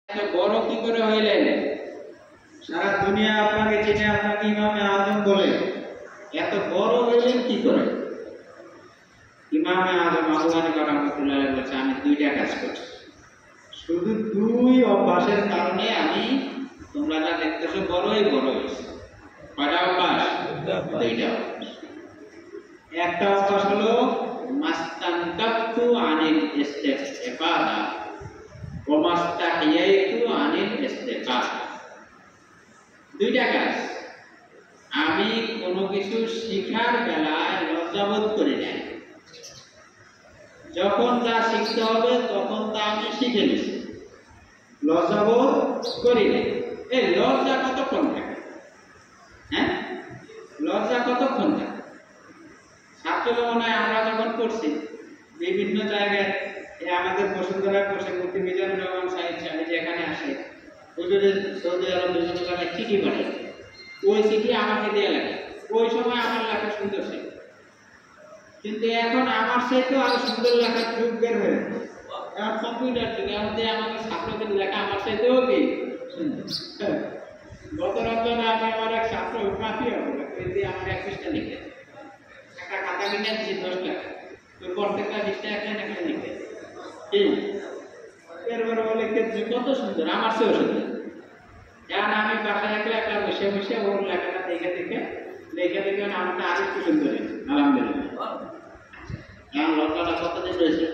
এত বড় কি করে হইলেন? সারা দুনিয়া আপনাকে চিনে, আপনাকে ইমামে আজম বলে। এত বড় হইলেন কি করে? ইমামে আজম আবু হানিফা রাহমাতুল্লাহ বলেছে, আমি দুইটা কাজ করছি। শুধু দুই অভ্যাসের কারণে আমি তোমরা যা দেখতেছো বড়ই বড় হয়েছে। কয়টা অভ্যাস? দুইটা। একটা অভ্যাস হলো মাস্তানকাতু আনিল ইস্তিফাদা ওয়া মাস্তাহিয়াতু আনিল ইস্তিফাদা। দুইটা কাজ। আমি কোনো কিছু শিখার বেলায় লজ্জাবোধ করি না। যখন তা শিখতে হবে তখন তা আমি শিখে নিছি, লজ্জাবোধ করি না। এই লজ্জা কতক্ষণ থাকে? হ্যাঁ, লজ্জা কতক্ষণ থাকে? ছাত্র জীবনে আমরা যখন পড়ছি বিভিন্ন জায়গায়, আমাদের বসুন্ধরা কোর্সে মুফতি মিজানুর রহমান সাহেব যেখানে আসে, হুজুরের সৌদি আরব বিভিন্ন জায়গায় চিঠি পাঠায়, ওই চিঠি আমাকে দিয়ে লেখে। ওই সময় আমার লেখা সুন্দর ছিল, কিন্তু এখন আমার চাইতেও আরো সুন্দর লেখার যুগ বের হয়ে এখন কম্পিউটার যুগে আমাদের ছাত্রদের লেখা আমার চাইতেও কি সুন্দর। গত রমজানে আমি আমার এক ছাত্র মাফিয়া বলে আমার এক পৃষ্ঠা লিখে একটা খাতা কিনে দিচ্ছি 10 টাকা, ওই প্রত্যেকটা পৃষ্ঠা একটা একটা লিখে কি এরপরে বলে কত সুন্দর, আমার চেয়েও সুন্দর। এখন আমি বাসায় একটা বসে বসে ওর লেখাটা দেখে দেখে আমাকে আরো একটু সুন্দর হয়েছে, আলহামদুলিল্লাহ। এখন লজ্জাটা কতদিন রয়েছে?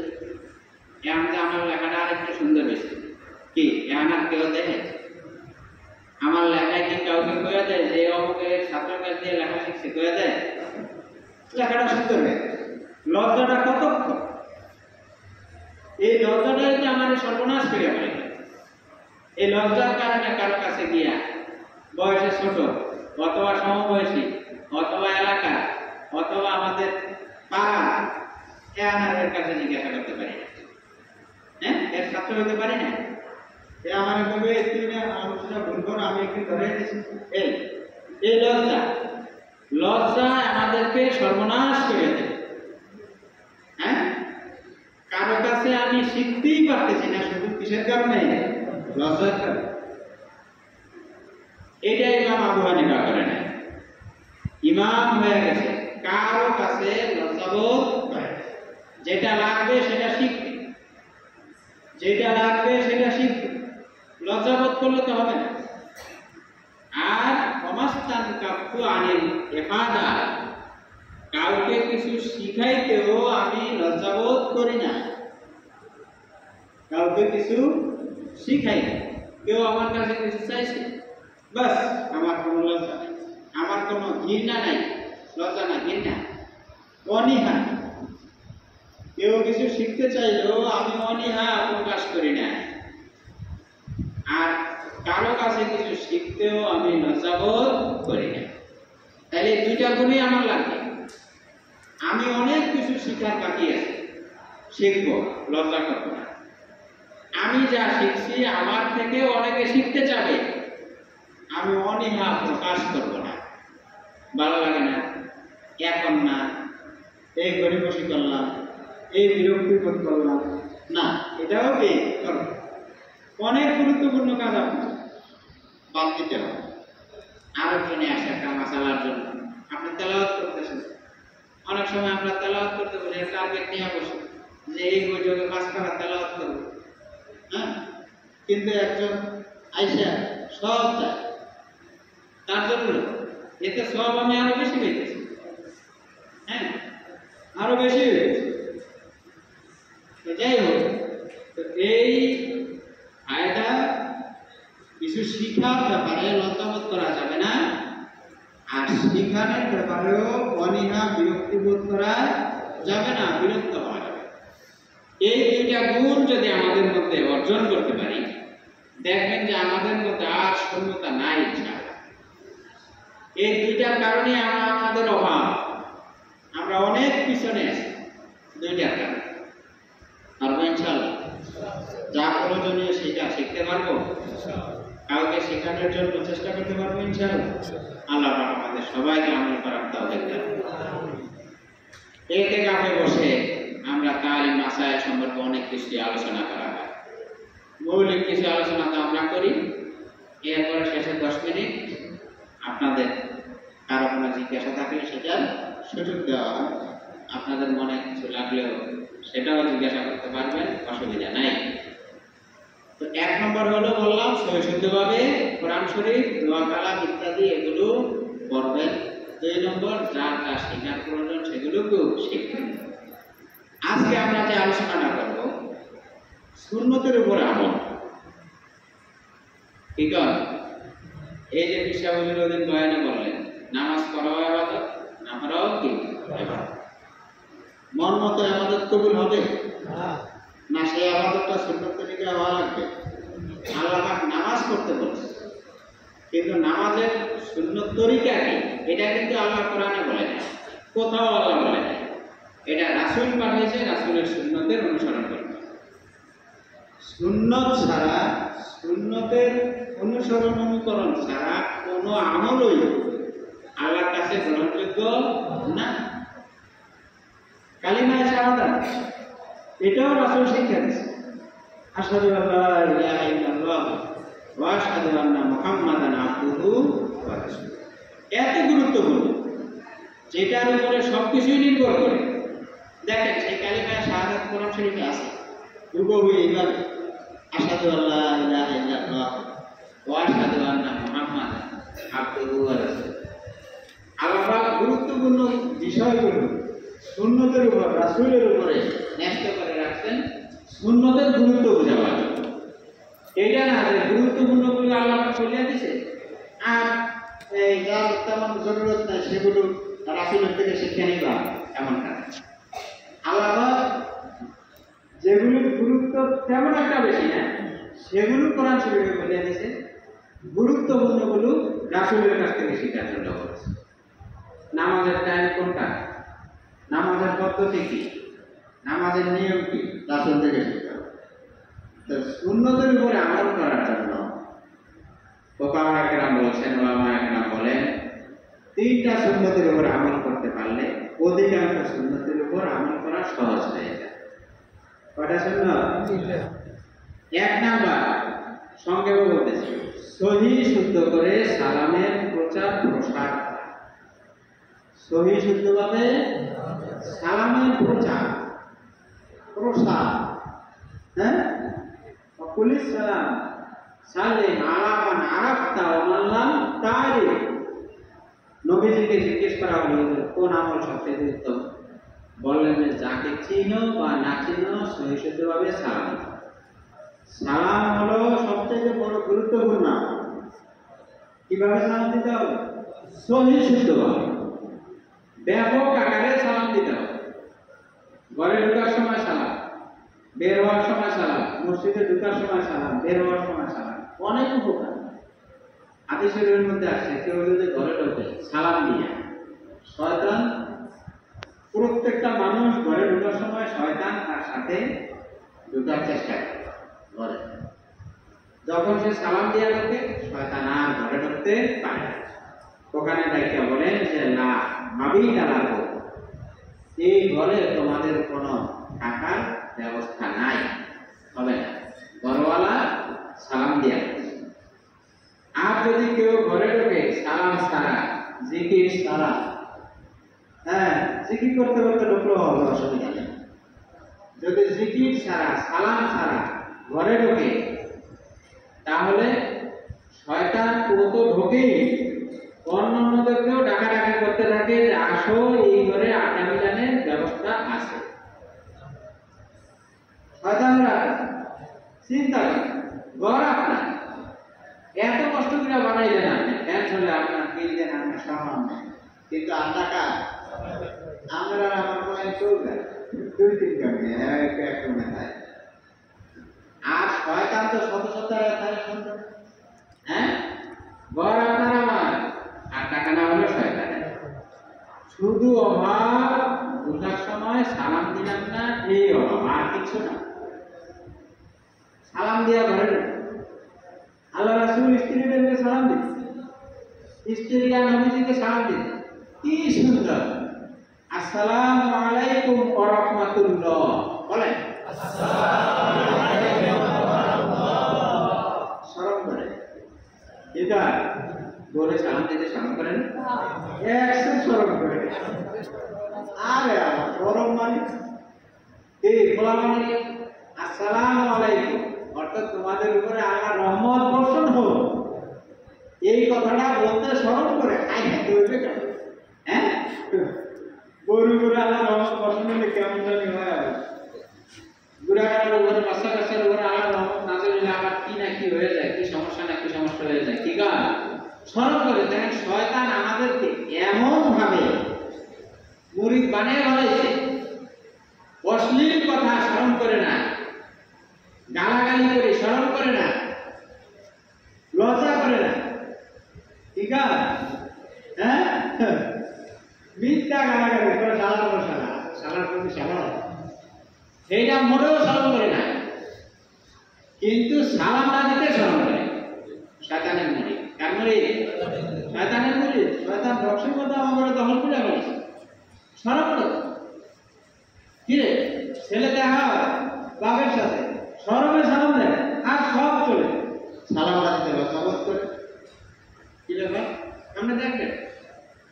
এখন যে আমার লেখাটা আর একটু সুন্দর হয়েছে, কি এখন আর কেউ দেখে? আমার লেখায় কি কাউকে কয়ে দেয় যে অমুকে ছাত্রের কাছ দিয়ে লেখা শিখছে, কয়ে দেয় লেখাটা সুন্দর হয়ে? লজ্জাটা কতক্ষণ? এই লজ্জাটাই যে আমাদের সর্বনাশ করে ফেলে। এই লজ্জার কারণে কারো কাছে গিয়া বয়সে ছোট অথবা সমবয়সী অথবা এলাকা অথবা আমাদের পাড়া এর কাছে জিজ্ঞাসা করতে পারি না। হ্যাঁ, এর ছাত্র হইতে পারি না। আমার কবে আলোচনা ভুল আমি একটু ধরে এই লজ্জা লজ্জা আমাদেরকে সর্বনাশ করে দেয়। হ্যাঁ, কারো কাছে আমি শিখতেই পারতেছি না, শুধু কিসের কারণে? লজ্জার কারণে। এটাই ইমাম আবু হানিফা করে না। ইমাম হয়ে গেছে, কারো কাছে লজ্জাবোধ করে, যেটা লাগবে সেটা শিখবে, যেটা লাগবে সেটা শিখবে। লজ্জাবোধ করলে তো হবে না। আর অমাস্তান কাফু আনিল ইফাদা, কাউকে কিছু শিখাইতেও আমি লজ্জাবোধ করি না। কাউকে কিছু শিখাই না, কেউ আমার কাছে কিছু চাইছে, বাস আমার কোনো লজ্জা নাই, আমার কোনো ঘৃণা নাই, লজ্জা না, ঘৃণা, অনীহা। কেউ কিছু শিখতে চাইলেও আমি অনীহা প্রকাশ করি না। আর কারো কাছে কিছু শিখতেও আমি লজ্জাবোধ করি না। তাহলে দুইটা গুণই আমার লাগবে। আমি অনেক কিছু শিখার বাকি আছে, শিখবো, লজ্জা করবো না। আমি যা শিখছি আমার থেকে অনেকে শিখতে চাবে, আমি অনীহা প্রকাশ করবো না। ভালো লাগে না, এখন না, এই গরিবসি করলাম, এই বিরক্তি বোধ করলাম না, এটাও কি করবো। অনেক গুরুত্বপূর্ণ কাজ আপনার বাদ দিতে হবে। আরেকজনে আসে একটা মাসালার জন্য, আপনি তেলাওয়াত করতেছেন। অনেক সময় আমরা তেলাওয়াত করতে বলি, টার্গেট নিয়ে বসে যে এই বৈঠকে 5 পারা তেলাওয়াত করবো। হ্যাঁ, কিন্তু একজন আইসা সব চায়, তার জন্য এতে সব আমি আরো বেশি পেয়েছি। হ্যাঁ, আরো বেশি হয়েছে। যাই হোক, এই ফায়দা কিছু শিখার ব্যাপারে লজ্জাবোধ করা যাবে না, আর শিখানোর ব্যাপারেও অনীহা বিরক্তিবোধ করা যাবে না, বিরক্ত হওয়া যাবে। এই দুইটা গুণ যদি আমাদের মধ্যে অর্জন করতে পারি, দেখবেন যে আমাদের মধ্যে আর শূন্যতা নাই। এই দুইটার কারণে আমাদের অভাব, আমরা অনেক পিছনে আছি। দুইটার কারণে পারবো ইনশাআল্লাহ। যা প্রয়োজনীয় সেটা শিখতে পারবো, কাউকে শেখানোর জন্য চেষ্টা করতে পারবো ইনশাআল্লাহ। আল্লাহ আমাদের সবাইকে আমল করার তৌফিক দান। ইতিকাফে বসে আমরা তালিম মাসাইল সম্পর্কে অনেক কিছু আলোচনা করা হয়। মৌলিক কিছু আলোচনা তো এরপরে শেষে 10 মিনিট আপনাদের কারো কোনো জিজ্ঞাসা থাকলে সেটার সুযোগ দেওয়া হয়। আপনাদের মনে কিছু লাগলেও সেটাও জিজ্ঞাসা করতে পারবেন, অসুবিধা নাই। তো 1 নম্বর হলো বললাম সহিষ্ণুভাবে কোরআন শরীফ, দোয়া কালাম ইত্যাদি এগুলো পড়বেন। 2 নম্বর যা যা শেখার প্রয়োজন সেগুলোকেও শিখবেন। আজকে আমরা যে আলোচনাটা করব সুন্নতের উপর আমল। ঠিক আছে, এই যে বিষয়গুলোর ওদিন বয়ানে বললেন নামাজ পড়াও ইবাদত, না পড়াও কি ইবাদত। মন মতো ইবাদত কবুল হবে না, সেই ইবাদতটা সুন্নত তরিকা হওয়া লাগবে। আল্লাহ পাক নামাজ পড়তে বলেছে, কিন্তু নামাজের সুন্নত তরিকা কি এটা কিন্তু আল্লাহ কোরআনে বলে না, কোথাও আল্লাহ বলে না। এটা রাসূল পাঠিয়েছে, রাসূলের সুন্নতের অনুসরণ করতে। সুন্নত ছাড়া, সুন্নতের অনুসরণ অনুকরণ ছাড়া কোনো আমলই আল্লাহর কাছে গ্রহণযোগ্য না। কালিমায়ে শাহাদাত এটাও রাসূল শিক্ষা দিয়েছে, আশহাদু আল্লা ইলাহা ইল্লাল্লাহ ওয়া আশহাদু আন্না মুহাম্মাদান আবদুহু ওয়া রাসূলুহু। এত গুরুত্বপূর্ণ, যেটার উপরে সবকিছুই নির্ভর করে। দেখেন সেই কালিমায়ে শাহাদাত কোরআন শরীফে আছে, হুবহু এইভাবে আশহাদু আল্লা ইলাহা ইল্লাল্লাহ ওয়া আশহাদু আন্না মুহাম্মাদান আবদুহু ওয়া রাসূলুহু। আল্লাহ গুরুত্বপূর্ণ বিষয়গুলো সুন্নতের উপর, রাসূলের উপরে ন্যস্ত করে রাখছেন, সুন্নতের গুরুত্ব বোঝাবার জন্য। এটা না যে গুরুত্বপূর্ণগুলো আল্লাহ বলে দিয়েছে আর এই যা তেমন জরুরত নাই সেগুলো রাসূলের থেকে শিক্ষা নিবা, এমনটা আল্লাহ যেগুলোর গুরুত্ব তেমন একটা বেশি না সেগুলো কোরআন শরীফে বলে দিয়েছে, গুরুত্বপূর্ণগুলো রাসূলের কাছ থেকে শেখার জন্য বলেছে। নামাজের টাইম কোনটা, নামাজের পদ্ধতি কি, নামাজের নিয়ম কি, রাসূল থেকে শেখা। তো সুন্নতের উপরে আমল করার জন্য ফুকাহা কেরাম বলছেন, উলামা কেরাম বলেন 3টা সুন্নতের উপর আমল করতে পারলে অধিকাংশ সুন্নতের উপর আমল করা সহজ হয়ে যায়। কয়টা সুন্নত? 1 নাম্বার সংক্ষেপে বলতেছি, সহিহ শুদ্ধ করে সালামের প্রচার প্রসার করা। সহিহ শুদ্ধভাবে সালামের প্রচার প্রসার, হ্যাঁ, পুলিশ সালাম সাল্লিম আলা মান আরাফতা ওয়া মান লাম তারিফ। নবীজিকে জিজ্ঞেস করা হলো কোন আমল সবচেয়ে উত্তম, বললেন যে যাকে চিনো বা না চিনো সহিহ শুদ্ধভাবে সালাম। সালাম হলো সবচেয়ে বড় গুরুত্বপূর্ণ। কিভাবে সালাম দিতে হবে? সহিহ শুদ্ধভাবে, ব্যাপক আকারে সালাম দিতে হবে। ঘরে ঢোকার সময় সালাম, বের হওয়ার সময় সালাম, মসজিদে ঢোকার সময় সালাম, বের হওয়ার সময় সালাম। অনেক উপকার হাদিসের মধ্যে আছে, কেউ যদি ঘরে ঢোকে সালাম দিয়ে, শয়তান, প্রত্যেকটা মানুষ ঘরে ঢোকার সময় শয়তান তার সাথে ঢোকার চেষ্টা করে ঘরে। যখন সে সালাম দিয়ে ঢোকে শয়তান আর ঘরে ঢুকতে পারে না। ওখানে দায়িত্ব বলেন যে না ভাবি তারা এই ঘরে তোমাদের কোনো থাকার ব্যবস্থা নাই, হবে না, ঘরওয়ালা সালাম দিয়া। আর যদি কেউ ঘরে ঢোকে সালাম ছাড়া, জিকির ছাড়া, হ্যাঁ জিকির করতে করতে ঢুকলেও হবে, অসুবিধা নেই। যদি জিকির ছাড়া, সালাম ছাড়া ঘরে ঢোকে তাহলে শয়তান তো ঢোকেই, অন্যদেরকেও ডাকাডাকি করতে থাকে যে আসো এই ঘরে আড্ডা মিলানের ব্যবস্থা আছে। শয়তানরা চিন্তা করে ঘর আপনার এত কষ্ট করে বানাইলেন, আপনি ফ্যান চলে আপনার বিল দেন, আপনার সামান নেই, কিন্তু আন্ডাকা আমরা আমার মনে চলবে 2-3 কামে এক রুমে থাকে। আর শয়তান তো শত শত থাকে সুন্দর, হ্যাঁ ঘর আপনার আমার, আর টাকা না হলে শয়তান। শুধু অভাব ঢোকার সময় সালাম দিলাম না, এই অভাব, আর কিছু না। সালাম দিয়া ঘরে আল্লাহ রাসূল স্ত্রীদেরকে সালাম দিতে, স্ত্রীরা নবীজিকে সালাম দিতে, কি সুন্দর। আসসালামু আলাইকুম ওয়া রাহমাতুল্লাহ বলেন, আসসালামু আলাইকুম ওয়া রাহমাতুল্লাহ। স্মরণ করে এটা বলে সালাম দিতে স্মরণ করেন, একশো স্মরণ করেন। আরে গরম মানে এই বলা মানে আসসালামু আলাইকুম, অর্থাৎ তোমাদের উপরে আল্লাহ রহমত বর্ষণ হোক, এই কথাটা বলতে স্মরণ করে হইবে কেন? হ্যাঁ, গরু করে আল্লাহ রহমত বর্ষণ হলে কেমন জানি হয়। গুড়াগাড়ার উপরে বাচ্চা কাচ্চার উপরে আল্লাহ রহমত নাজেল হলে আবার কি না কি হয়ে যায়, কি সমস্যা না কি সমস্যা হয়ে যায়, ঠিক আছে? স্মরণ করে দেখেন শয়তান আমাদেরকে এমন ভাবে মুরিদ বানিয়ে বানাইছে, অশ্লীল কথা স্মরণ করে না, গালাগালি করে স্মরণ করে না, লজ্জা করে না, ঠিক আছে? হ্যাঁ, মিথ্যা গালাগালি করে সালা সালা সালার প্রতি সালা এইটা মোটেও স্মরণ করে না, কিন্তু সালাম না দিতে স্মরণ করে। শয়তানের মুরিদ, কার মুরিদ? শয়তানের মুরিদ। শয়তান বক্সের মধ্যে আমাদের দখল করে ফেলেছে। স্মরণ করো কি রে, ছেলে দেখা বাপের সাথে সরমে সালাম দেয় আর সব চলে সালাম দিতে লজ্জাবোধ করে। কি ব্যাপার? আমরা দেখবেন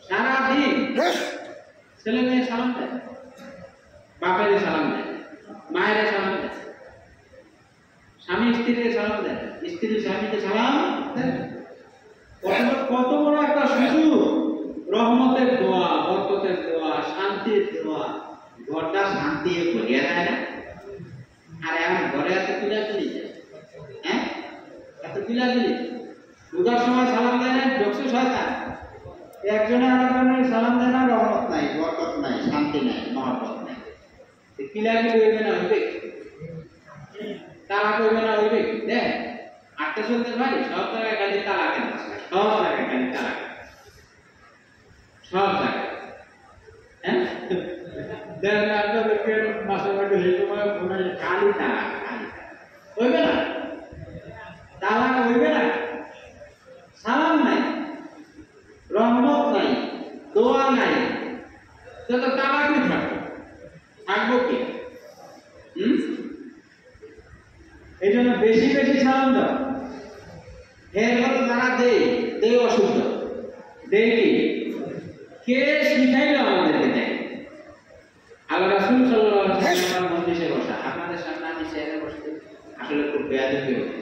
সারাদিন ছেলে মেয়ে সালাম দেয়, বাপের সালাম দেয়, মায়ের সালাম দেয়, স্বামী স্ত্রীকে সালাম দেয়, স্ত্রী স্বামীকে সালাম দেয়। কত বড় একটা সুযোগ, রহমতের দোয়া, বরকতের দোয়া, শান্তির দোয়া, ঘরটা শান্তি ভরিয়া যায় না? আর এখন ঘরে এত কিলাকিলি যায়, হ্যাঁ, এত কিলাকিলি। দুটার সময় সালাম দেয় না, ঢুকছে শয়তান। একজনে আরেকজনের সালাম দেয় না, রহমত নাই, বরকত নাই, শান্তি নাই, মহব্বত নাই। কিলাকিলি হইবে না হইবে, তালাক হইবে না হইবে। দেখ আটটা চলতে পারি, সব জায়গায় খালি তালাকের মাসলা, সব জায়গায় খালি তালাক, সব জায়গায়। হ্যাঁ, দেখ আপনাদেরকে মাসে মাসে এই সময় খালি তালাক, খালি হইবে না, তালাক হইবে না, সালাম নাই, রহমত নাই, দোয়া নাই, তো তালাকই থাকবে, থাকবো কি? এই জন্য বেশি বেশি সালাম দাও। এরপর যারা দেয় অসুস্থ, দেয় কি? কে শিখাইল আমাদেরকে? দেয় আল্লাহ রাসূল সাল্লাল্লাহু আলাইহি ওয়াসাল্লাম মজলিসে বসা, আপনাদের সামনে আমি চেয়ারে বসতে আসলে খুব বেয়াদবি হয়েছে,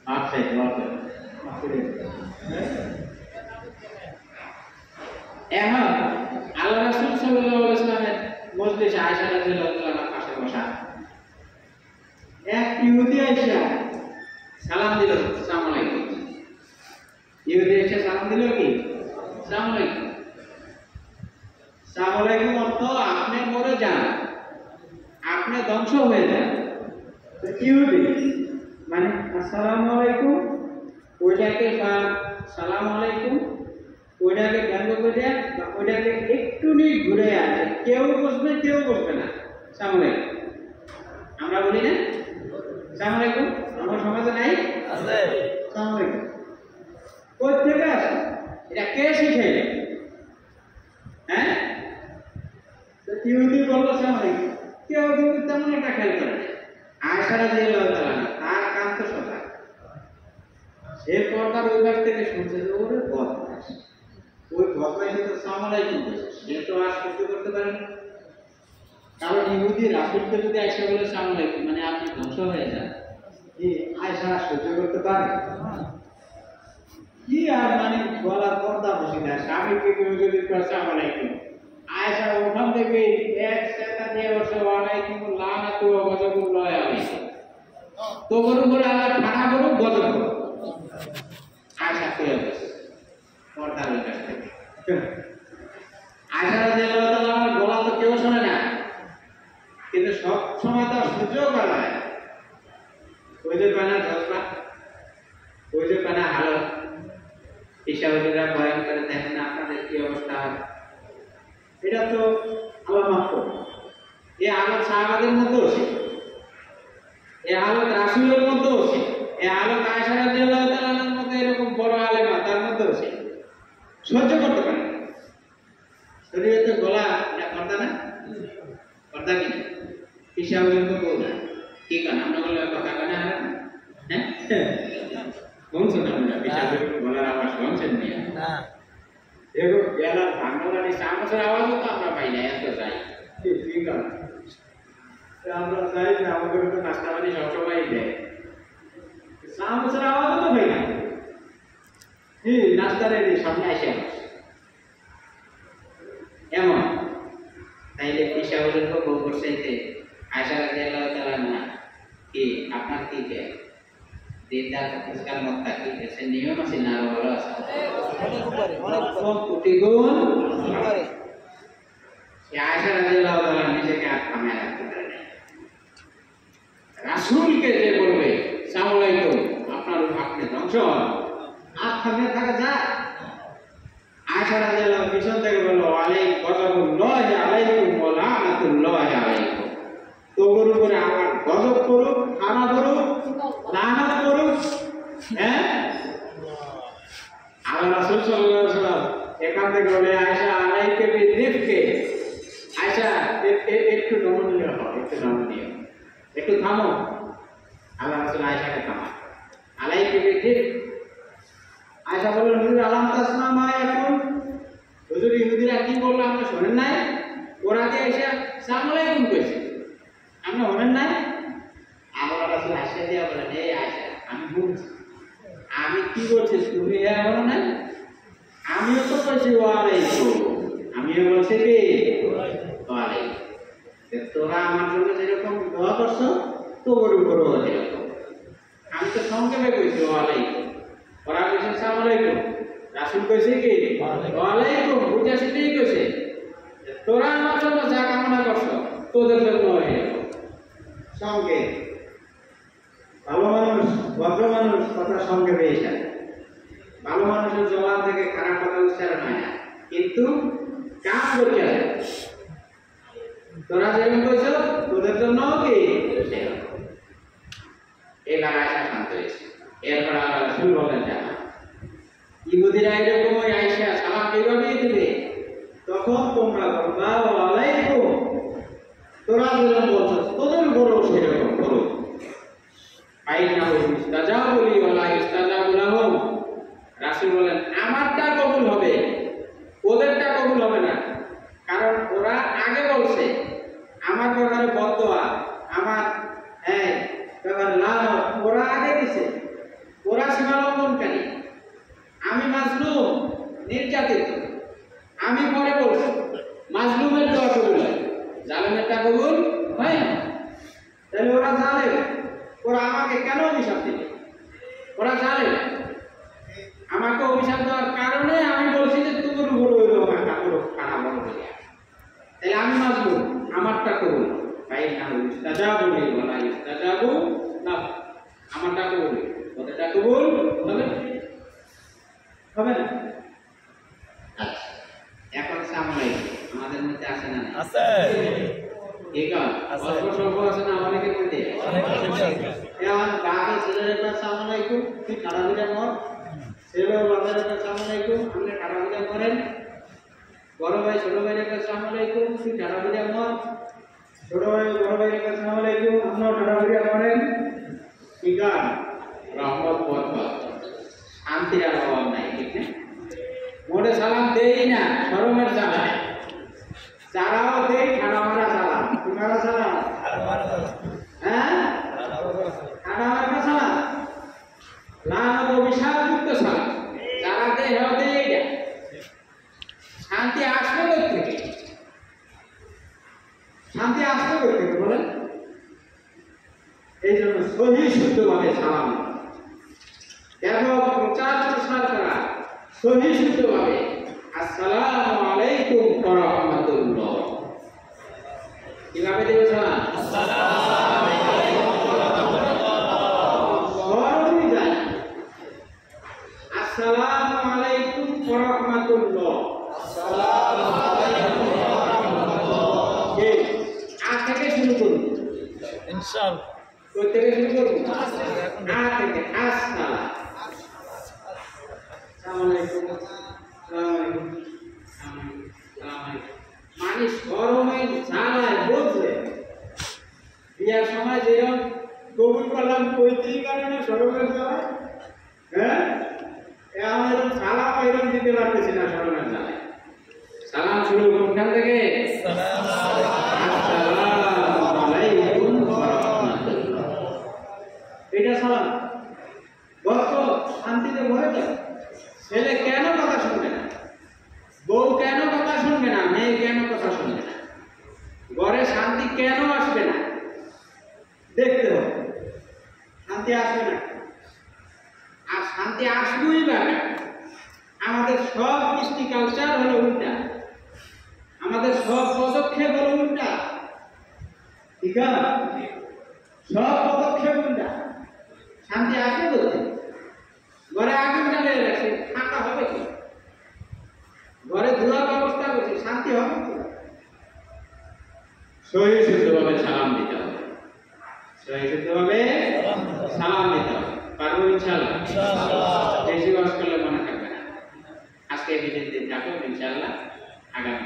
মাফ চাই, দোয়া করে মাফ করে। এখন আল্লাহ রাসূল সাল্লাল্লাহু আলাইহি ওয়াসাল্লামের মজলিসে আয়েশা রাদিয়াল্লাহু তাআলার পাশে বসা এক ইহুদি আইসা সালাম দিল, আসসালামু আলাইকুম। ইহুদি আইসা সালাম দিল কি? আসসালামু আলাইকুম। আসসালামু আলাইকুম অর্থ আপনি মরে যান, আপনি ধ্বংস হয়ে যান। ইহুদি মানে আসসালামু আলাইকুম, ওইটাকে সালামু আলাইকুম, ওইটাকে ব্যঙ্গ করে বা ওইটাকে একটু ঘুরে আছে, কেউ বসবে কেউ বসবে না, আসসালামু আলাইকুম আমরা বলি না? আসসালামু আলাইকুম আমার সমাজে নাই? আছে। আসসালামু আলাইকুম কই থেকে আসে? এটা কে শিখাইল? হ্যাঁ, তো ইহুদি বলল আসসালামু আলাইকুম, কেউ কিন্তু তেমন একটা খেয়াল করে না। আয়েশা রাদিয়াল্লাহু তাআলা তার কান তো সোজা, সে পর্দার ওই পাশ থেকে শুনছে যে ওরে বদমাশ, ওই বদমাইশে তো আসসালামু আলাইকুম বলছে, সে তো আর সহ্য করতে পারে না। কারণ ইহুদি রাসূলকে যদি আয়েশা বলে আসসালামু আলাইকুম মানে আপনি ধ্বংস হয়ে যান, এই আয়েশা সহ্য করতে পারে কি? আর মানে গলার পর্দা বসে যায়, স্বামীকে কেউ যদি আসসালামু আলাইকুম, আয়েশা ওখান থেকে এক সেটা দিয়ে বসে ওয়ালাইকুম লানাতু ওয়া গযবুল্লাহি আলাইহি, তোমার উপরে আল্লাহ ঠাড়া করুক, গজব করুক। আয়েশা কইয়া বসে পর্দার ওই কাছ থেকে। আয়েশা রাদিয়াল্লাহু তাআলার গলা তো কেউ শোনে না, কিন্তু সব সময় তো সহ্য করা যায় না। ওই যে পানা ঝগড়া, ওই যে পানা হালত, হিসাবীরা বয়ান করে দেখেন না আপনাদের কি অবস্থা হবে। এটা তো আল্লাহ মাফ করবে। এই হালত সাহাবাদের মধ্যেও ছিল, এই হালত রাসূলের মধ্যেও ছিল, এই হালত আয়েশা রাদিয়াল্লাহু তাআলার মধ্যে এরকম বড় আলেমা তার মধ্যেও ছিল, সহ্য করতে পারে না। শরীয়তে গলা এটা পর্দা না? পর্দা কি? হিসাবের তো বলবে কি কারণ আমরা বলে কথা কানে হারা, হ্যাঁ বলছো না আমরা হিসাবের শুনছেন না? দেখো গেলার ভাঙানি চামচের আওয়াজও তো আমরা পাই না, এত যাই ঠিক আছে আমরা যাই না, আমাদের তো নাস্তা পানি সবসময় দেয়, চামচের আওয়াজও তো পাই না। কি নাস্তা রেডি, সামনে আসে এমন তাইলে পেশা বলেন তো গোবর চাইতে আয়সা রাদিয়াল্লাহু তাআলা না কি আপনার কি দেয় দিনদার পুরস্কার মত থাকি এসে নিয়ম আছে না, আরো ভালো আছে অনেক কোটি গুণ আয়সা রাদিয়াল্লাহু তাআলা নিজেকে আর থামে রাখতে পারে না। রাসূলকে যে বলবে আসসালামু আলাইকুম আপনার আপনি ধ্বংস হন, আর থামে থাকা যায়? আয়সা রাদিয়াল্লাহু পিছন থেকে বলল আলাইকুম গযবুল্লাহি আলাইকুম ওয়া লানাতুল্লাহি আলাইকুম, তোর উপরে আমার গজব করুক, খারাপ করুক, লানত করুক। হ্যাঁ আল্লাহ রাসূল সাল্লাল্লাহু আলাইহি ওয়াসাল্লাম এখান থেকে বলে আয়েশা আলাইকে বিরিফকে, আয়েশা একটু নমনীয় হও, একটু নমনীয়, একটু থামো। আল্লাহ রাসূল আয়েশাকে থামা আলাইকে বিরিফ। আয়েশা বললেন হুজুর আলাম তাসমা মা এখন, হুজুর ইহুদিরা কি বললো আপনি শোনেন নাই? ওরা যে এসে আসসালামু আলাইকুম কইছে আপনি শোনেন নাই? আল্লাহ রাসূল আয়েশা দিয়া বলেন এই আয়েশা আমি বলছি, আমি কি বলছি তুমি এ বলো না? আমিও তো বলছি ওয়া আলাইকুম, আমিও বলছি কি ওয়া আলাইকুম। তোরা আমার জন্য যেরকম দোয়া করছো তোর উপরও যেরকম, আমি তো সংক্ষেপে কইছি ওয়া আলাইকুম, ওরা কইছে আসসালামু আলাইকুম, রাসূল কইছে কি ওয়া আলাইকুম, বুঝা সেটাই কইছে তোরা আমার জন্য যা কামনা করছো তোদের জন্য এরকম। সঙ্গে ভালো মানুষ ভদ্র মানুষ কথা সঙ্গে পেয়ে যায়, ভালো মানুষের জবান থেকে খারাপ কথা উচ্চারণ হয় না, কিন্তু কাম করতে হয়। তোরা যেমন কইছো তোদের জন্য কি এবার আয়সা শান্ত হয়েছে। এরপর আল্লাহ রাসূল বলেন না ইহুদিরা এরকম ওই আয়সা সালাম কিভাবে দিবে, তখন তোমরা বলবা ওয়া আলাইকুম, তোরা যেরকম বলছো তোদের উপরও সেরকম করো। রাসূল বলেন আমারটা কবুল হবে, ওদেরটা কবুল হবে না, কারণ ওরা আগে বলছে আমার ব্যাপারে বদদোয়া, আমার ব্যাপারে লানত ওরা আগে দিছে, ওরা সীমালঙ্ঘনকারী, আমি মাজলুম নির্যাতিত, আমি পরে বলছি মাজলুমের দোয়া কবুল হয়, জালেমেরটা কবুল হয় না। তাহলে ওরা জালেম, ওরা আমাকে কেন অভিশাপ দিবে? ওরা জানে আমাকে অভিশাপ দেওয়ার কারণে আমি বলছি যে তোমার উপর হইল একটা বড় খারাপ বড় হয়ে গেছে, তাহলে আমি মাজলুম, আমারটা কবুল ভাই না ইস্তাজাবু লি ওয়ালা ইস্তাজাবু না, আমারটা কবুল ওদেরটা কবুল হবে হবে না। আচ্ছা এখন সামলাই আমাদের মধ্যে আছে না? আছে। ঠিক আছে অল্প স্বল্প আছে না অনেকের মধ্যে? এখন বাবা ছেলের কাছে আসসালামু আলাইকুম, তুই খারাপ হয়ে মর, ছেলে বাবার কাছে আসসালামু আলাইকুম, আপনি খারাপ হয়ে মরেন, বড় ভাই ছোট ভাইয়ের কাছে আসসালামু আলাইকুম, তুই খারাপ হয়ে মর, ছোট ভাই বড় ভাইয়ের কাছে আসসালামু আলাইকুম, আপনিও খারাপ হয়ে মরেন। ঠিক আছে রহমত বরকত শান্তির আর অভাব নাই, ঠিক না? মোটে সালাম দেই না শরমের জ্বালায়, যারাও দেই ঠাড়া মারা সালাম, তোমারা সালাম হ্যাঁ ঠাড়া মারা সালাম, লানত অভিশাপযুক্ত সালাম, যারা দেয় হেও দেয় এইটা। শান্তি আসবে কোথা থেকে? শান্তি আসবে কোথা থেকে বলেন? এই জন্য সহি শুদ্ধভাবে সালাম ব্যাপক প্রচার প্রসার করা, সহি শুদ্ধভাবে আসসালামু আলাইকুম ওয়া রাহমাতুল্লাহ, কিভাবে দেবে সালাম? আসসালামু আলাইকুম ওয়া রাহমাতুল্লাহ, আসসালামু আলাইকুম ওয়া রাহমাতুল্লাহ, আসসালামু আলাইকুম ওয়া রাহমাতুল্লাহ। এই আ থেকে শুরু করুন ইনশাআল্লাহ। কই থেকে শুরু করুন? আ থেকে। আসসালাম আলাইকুম মানুষ গরমে জ্বালায় বলছে বিয়ার সময় যেরকম কবুল করলাম কইতেই কারণে সরকার জ্বালায়, হ্যাঁ এরকম সালাম অশান্তিতে মরে যাবে। ছেলে কেন কথা শুনবে না, বউ কেন কথা শুনবে না, মেয়ে কেন কথা শুনবে না, ঘরে শান্তি কেন আসবে না, দেখতে হবে। শান্তি আসবে না, আর শান্তি আসবেই বা না। আমাদের সব কৃষ্টি কালচার হলো উল্টা, আমাদের সব পদক্ষেপ হলো উল্টা, ঠিক আছে? সব পদক্ষেপ উল্টা। শান্তি আসবে বলতে ঘরে আগুন জ্বালিয়ে রাখছে, ঠান্ডা হবে কি? ঘরে ধোয়ার ব্যবস্থা করছে, শান্তি হবে কি? সহি শুদ্ধভাবে সালাম দিতে হবে, সহি শুদ্ধভাবে সালাম দিতে হবে। পারবো ইনশাআল্লাহ? বেশি বাস করলে মনে থাকবে না। আজকে বিশেষ দিন থাকুক ইনশাআল্লাহ, আগামী